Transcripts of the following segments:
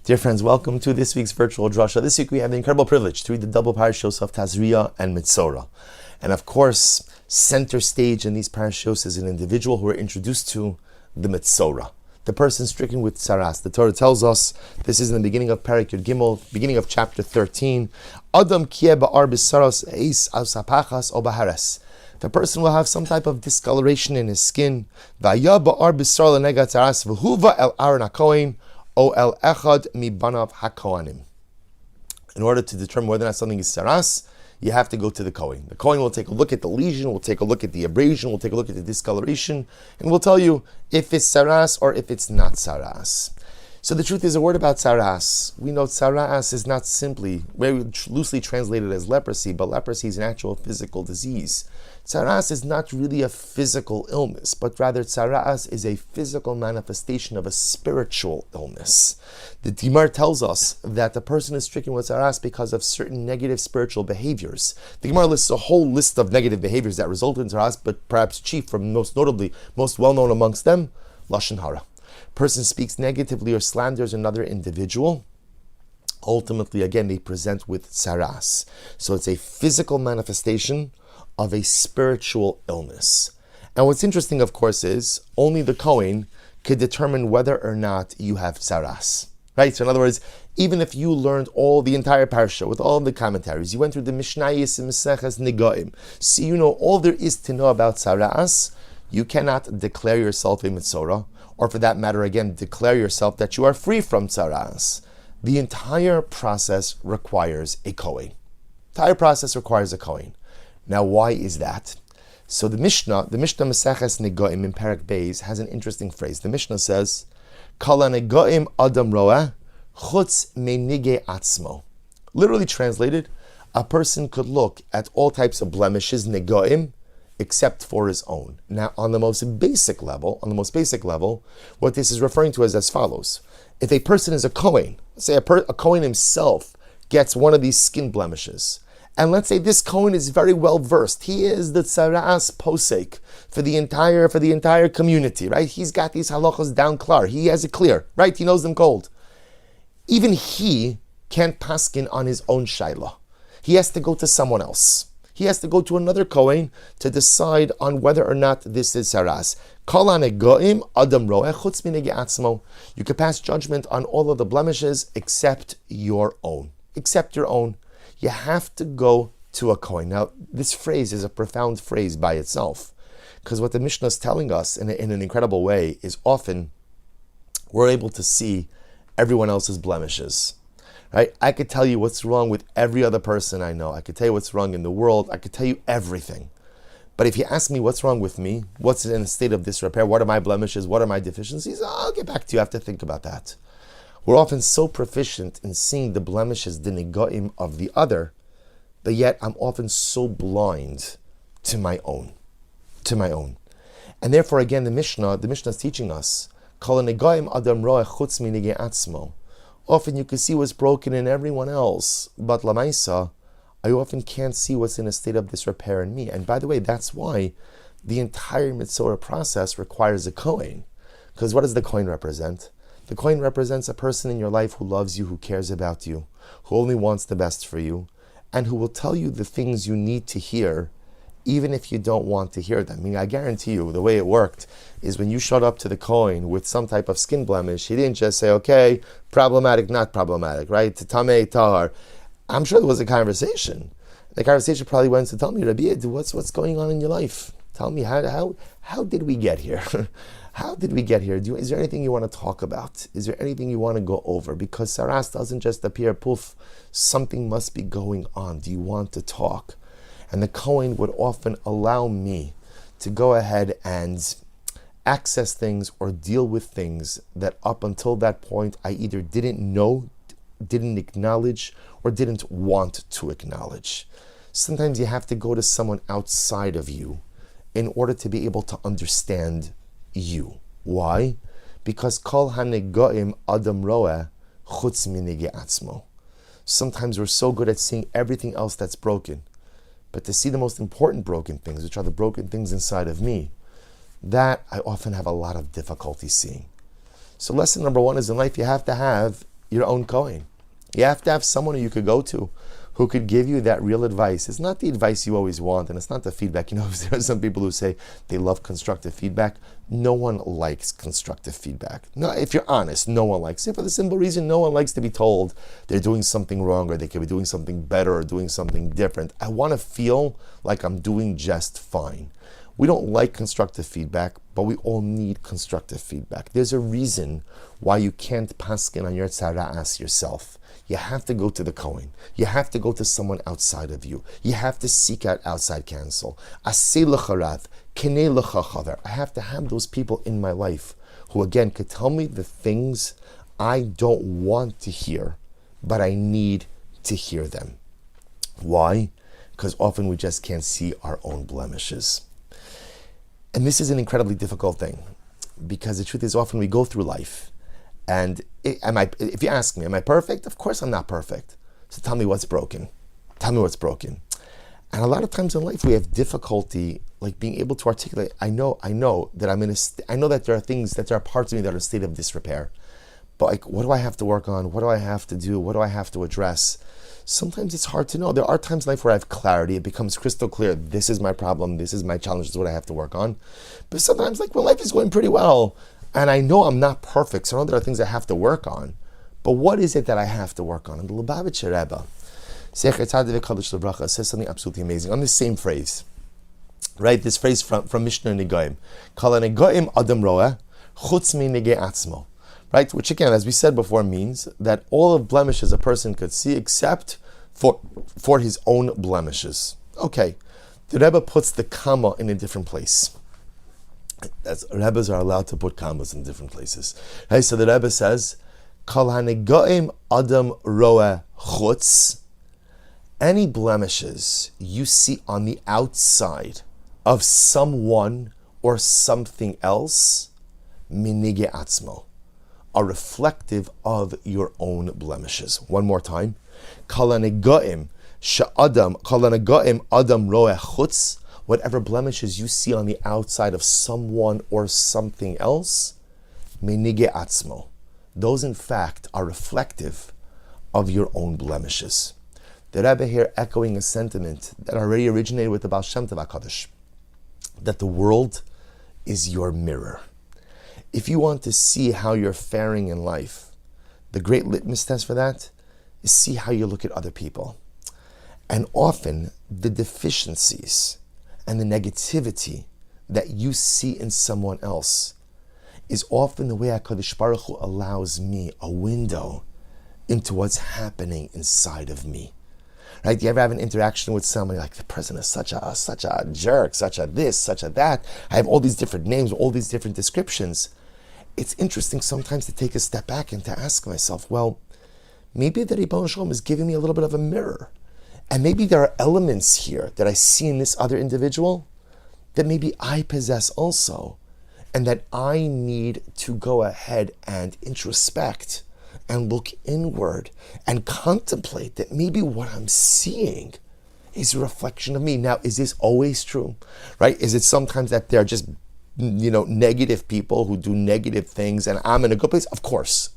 Dear friends, welcome to this week's virtual Drasha. This week we have the incredible privilege to read the double parashos of Tazria and Metzorah. And of course, center stage in these parashos is an individual who we're introduced to, the Metzorah, the person stricken with tsaras. The Torah tells us, this is in the beginning of Parak Yud Gimel, beginning of chapter 13, Adam kieh ba'ar b'saros eis asapachas o bahares. The person will have some type of discoloration in his skin. V'aya ba'ar b'sar l'nega tsaras v'huva el aron hakohen o el echad mi banav hakohanim. In order to determine whether or not something is tsaras, you have to go to the Kohen. The Kohen will take a look at the lesion, will take a look at the abrasion, will take a look at the discoloration, and will tell you if it's tsaras or if it's not tsaras. So the truth is, a word about tsaras. We know tsaras is not simply, very loosely translated as leprosy, but leprosy is an actual physical disease. Tsaras is not really a physical illness, but rather tsaras is a physical manifestation of a spiritual illness. The Gemara tells us that the person is stricken with tsaras because of certain negative spiritual behaviors. The Gemara lists a whole list of negative behaviors that result in tsaras, but perhaps chief, from most notably, most well-known amongst them, lashon hara. Person speaks negatively or slanders another individual. Ultimately, again, they present with tsaras. So it's a physical manifestation of a spiritual illness. And what's interesting, of course, is only the Kohen could determine whether or not you have tsaras. Right? So in other words, even if you learned the entire parsha with all of the commentaries, you went through the Mishnayos and Maseches Negoim, so you know all there is to know about tsaras, you cannot declare yourself a Metzorah, or for that matter, again, declare yourself that you are free from tsaras. The entire process requires a Kohen. Now, why is that? So the Mishnah Maseches Negoim in Parak Beis has an interesting phrase. The Mishnah says, Kala negoim adam roeh chutz menige atzmo. Literally translated, a person could look at all types of blemishes, negoim, except for his own. Now, on the most basic level, what this is referring to is as follows. If a person is a Kohen, let's say a Kohen himself gets one of these skin blemishes, and let's say this Kohen is very well versed. He is the tsaras posek for the entire community, right? He's got these halachos down klar. He has it clear, right? He knows them cold. Even he can't paskin on his own shayla. He has to go to someone else. He has to go to another Kohen to decide on whether or not this is tsaras. You can pass judgment on all of the blemishes except your own. Except your own. You have to go to a Kohen. Now, this phrase is a profound phrase by itself, because what the Mishnah is telling us in an incredible way is often we're able to see everyone else's blemishes. Right? I could tell you what's wrong with every other person I know. I could tell you what's wrong in the world. I could tell you everything. But if you ask me what's wrong with me, what's in a state of disrepair, what are my blemishes, what are my deficiencies, I'll get back to you. I have to think about that. We're often so proficient in seeing the blemishes, the negoim of the other, but yet I'm often so blind to my own. And therefore, again, the Mishnah is teaching us, Kol negoim adam roeh chutz minige atzmo. Often you can see what's broken in everyone else, but lamaisa, I often can't see what's in a state of disrepair in me. And by the way, that's why the entire Metzorah process requires a Kohen. Because what does the Kohen represent? The Kohen represents a person in your life who loves you, who cares about you, who only wants the best for you, and who will tell you the things you need to hear, even if you don't want to hear them. I mean, I guarantee you, the way it worked is when you showed up to the Kohen with some type of skin blemish, he didn't just say, okay, problematic, not problematic, right? Tamei, tahar. I'm sure there was a conversation. The conversation probably went to tell me, Rabbi, what's going on in your life? Tell me, how did we get here? How did we get here? Is there anything you want to talk about? Is there anything you want to go over? Because tsaras doesn't just appear, poof, something must be going on. Do you want to talk? And the Kohen would often allow me to go ahead and access things or deal with things that up until that point I either didn't know, didn't acknowledge, or didn't want to acknowledge. Sometimes you have to go to someone outside of you in order to be able to understand you. Why? Because kol hanegoim adam roeh chutz minige atzmo. Sometimes we're so good at seeing everything else that's broken, but to see the most important broken things, which are the broken things inside of me, that I often have a lot of difficulty seeing. So lesson number one is, in life you have to have your own Kohen. You have to have someone who you could go to who could give you that real advice. It's not the advice you always want, and it's not the feedback. There are some people who say they love constructive feedback. No one likes constructive feedback. No, if you're honest, no one likes it for the simple reason no one likes to be told they're doing something wrong or they could be doing something better or doing something different. I want to feel like I'm doing just fine. We don't like constructive feedback, but we all need constructive feedback. There's a reason why you can't paskin on your tzara'as yourself. You have to go to the Kohen. You have to go to someone outside of you. You have to seek out outside counsel. I have to have those people in my life who, again, could tell me the things I don't want to hear, but I need to hear them. Why? Because often we just can't see our own blemishes. And this is an incredibly difficult thing, because the truth is often we go through life, and if you ask me, am I perfect? Of course I'm not perfect. So tell me what's broken. Tell me what's broken. And a lot of times in life we have difficulty like being able to articulate, I know that I know that there are parts of me that are in a state of disrepair. But like, what do I have to work on? What do I have to do? What do I have to address? Sometimes it's hard to know. There are times in life where I have clarity. It becomes crystal clear. This is my problem. This is my challenge. This is what I have to work on. But sometimes, like, when life is going pretty well, and I know I'm not perfect, so I know there are things I have to work on. But what is it that I have to work on? And the Lubavitcher Rebbe, says something absolutely amazing on this same phrase. Right? This phrase from Mishnah Negoim. Kol hanegoim adam roeh, chutz minegei atzmo. Right? Which again, as we said before, means that all of blemishes a person could see except for his own blemishes. Okay. The Rebbe puts the comma in a different place. Rebbes are allowed to put commas in different places. Right? So the Rebbe says, Kol hanegoim adam roeh chutz. Any blemishes you see on the outside of someone or something else, minige atzmo, are reflective of your own blemishes. One more time. Kol hanegoim adam roeh chutz. Whatever blemishes you see on the outside of someone or something else, minige atzmo. Those, in fact, are reflective of your own blemishes. The Rebbe here echoing a sentiment that already originated with the Baal Shem Tov HaKadosh, that the world is your mirror. If you want to see how you're faring in life, the great litmus test for that is see how you look at other people. And often, the deficiencies and the negativity that you see in someone else is often the way HaKadosh Baruch Hu allows me a window into what's happening inside of me. Right? Do you ever have an interaction with somebody like, the person is such a jerk, such a this, such a that. I have all these different names, all these different descriptions. It's interesting sometimes to take a step back and to ask myself, well, maybe the Ribbon Shalom is giving me a little bit of a mirror. And maybe there are elements here that I see in this other individual that maybe I possess also, and that I need to go ahead and introspect and look inward and contemplate that maybe what I'm seeing is a reflection of me. Now, is this always true? Right? Is it sometimes that they're just, negative people who do negative things and I'm in a good place? Of course.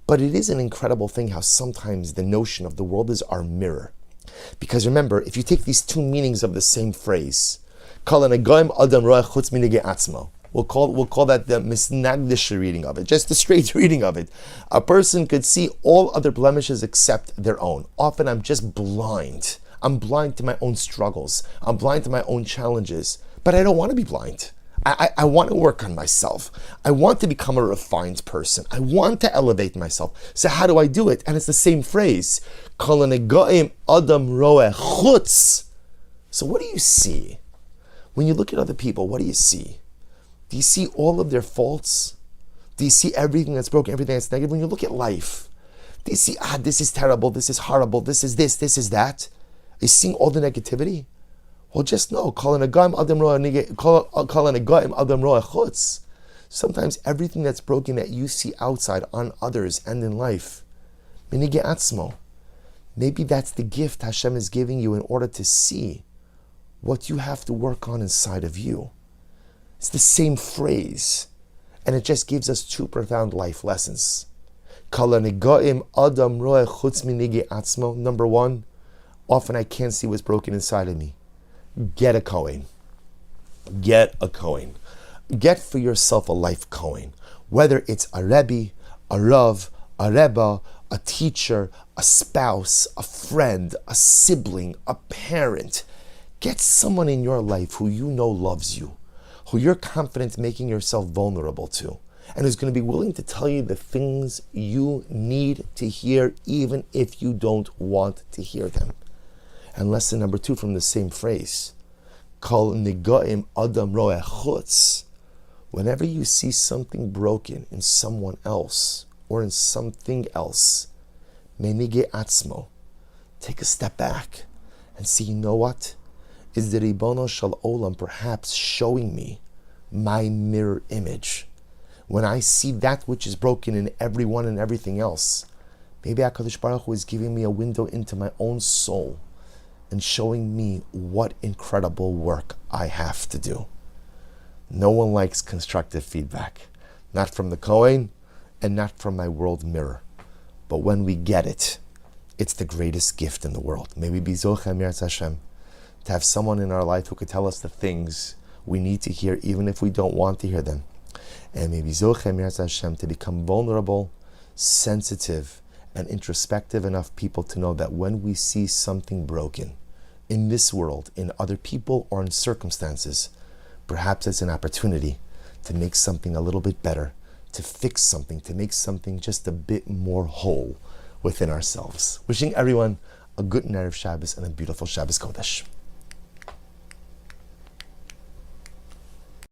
But it is an incredible thing how sometimes the notion of the world is our mirror. Because remember, if you take these two meanings of the same phrase, Kol hanegoim adam roeh chutz minegei atzmo, we'll call that the misnagdish reading of it, just the straight reading of it. A person could see all other blemishes except their own. Often I'm just blind. I'm blind to my own struggles. I'm blind to my own challenges. But I don't want to be blind. I want to work on myself. I want to become a refined person. I want to elevate myself. So how do I do it? And it's the same phrase. Kol hanegoim adam roeh chutz. So what do you see? When you look at other people, what do you see? Do you see all of their faults? Do you see everything that's broken, everything that's negative? When you look at life, do you see, this is terrible, this is horrible, this is this is that? Are you seeing all the negativity? Well, just know, kol hanegoim adam roeh chutz. Sometimes everything that's broken that you see outside on others and in life, minige atzmo. Maybe that's the gift Hashem is giving you in order to see what you have to work on inside of you. It's the same phrase, and it just gives us two profound life lessons. Kala negoim adam roeh chutz minigi atzmo. Number one, often I can't see what's broken inside of me. Get a Kohen. Get a Kohen. Get for yourself a life Kohen. Whether it's a Rebbe, a Rav, a Rebbe, a teacher, a spouse, a friend, a sibling, a parent. Get someone in your life who you know loves you, who you're confident making yourself vulnerable to, and who's going to be willing to tell you the things you need to hear, even if you don't want to hear them. And lesson number 2 from the same phrase, Kol nigoim adam roeh chutz. Whenever you see something broken in someone else or in something else, menige atzmo, take a step back and see, you know what? Is the Ribono Shel Olam perhaps showing me my mirror image? When I see that which is broken in everyone and everything else, maybe HaKadosh Baruch Hu is giving me a window into my own soul and showing me what incredible work I have to do. No one likes constructive feedback, not from the Kohen and not from my world mirror. But when we get it, it's the greatest gift in the world. May we be Zochem Yirtzeh Hashem, to have someone in our life who could tell us the things we need to hear, even if we don't want to hear them. And maybe Zochem Yirtzeh Hashem, to become vulnerable, sensitive, and introspective enough people to know that when we see something broken in this world, in other people, or in circumstances, perhaps it's an opportunity to make something a little bit better, to fix something, to make something just a bit more whole within ourselves. Wishing everyone a good Erev Shabbos and a beautiful Shabbos Kodesh.